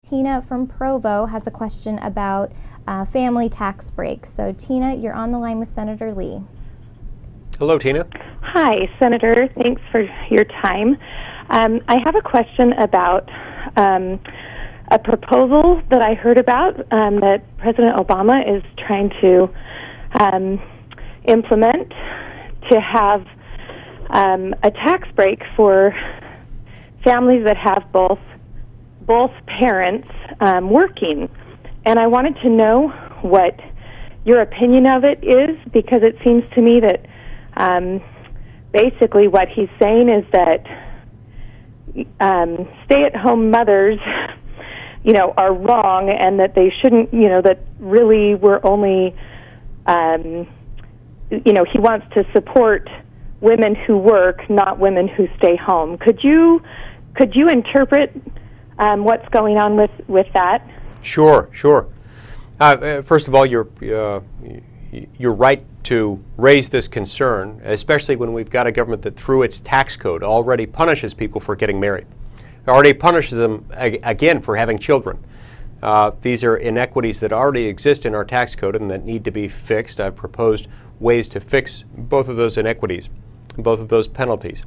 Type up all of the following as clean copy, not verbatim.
Tina from Provo has a question about family tax breaks. So Tina, you're on the line with Senator Lee. Hello, Tina. Hi, Senator. Thanks for your time. I have a question about a proposal that I heard about that President Obama is trying to implement to have a tax break for families that have both parents working. And I wanted to know what your opinion of it is, because it seems to me that basically what he's saying is that stay-at-home mothers, are wrong, and that they shouldn't, that really we're only, he wants to support women who work, not women who stay home. Could you interpret what's going on with that? Sure. First of all, you're right to raise this concern, especially when we've got a government that, through its tax code, already punishes people for getting married. It already punishes them again for having children. These are inequities that already exist in our tax code and that need to be fixed. I've proposed ways to fix both of those inequities, both of those penalties.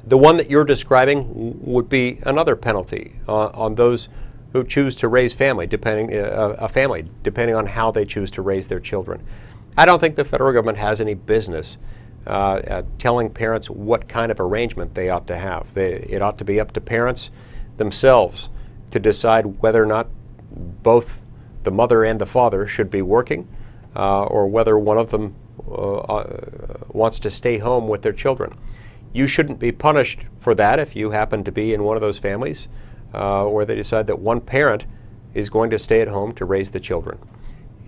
The one that you're describing would be another penalty on those who choose to raise depending on how they choose to raise their children. I don't think the federal government has any business telling parents what kind of arrangement they ought to have. It ought to be up to parents themselves to decide whether or not both the mother and the father should be working, or whether one of them wants to stay home with their children. You shouldn't be punished for that if you happen to be in one of those families where they decide that one parent is going to stay at home to raise the children.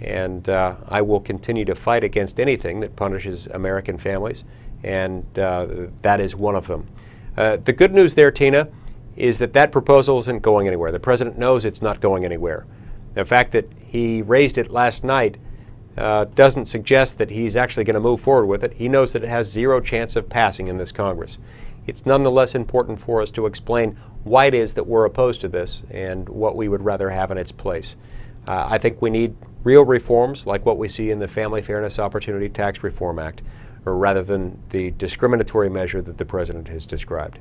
And I will continue to fight against anything that punishes American families, and that is one of them. The good news there, Tina, is that proposal isn't going anywhere. The president knows it's not going anywhere. The fact that he raised it last night doesn't suggest that he's actually going to move forward with it. He knows that it has zero chance of passing in this Congress. It's nonetheless important for us to explain why it is that we're opposed to this and what we would rather have in its place. I think we need real reforms like what we see in the Family Fairness Opportunity Tax Reform Act, or rather than the discriminatory measure that the president has described.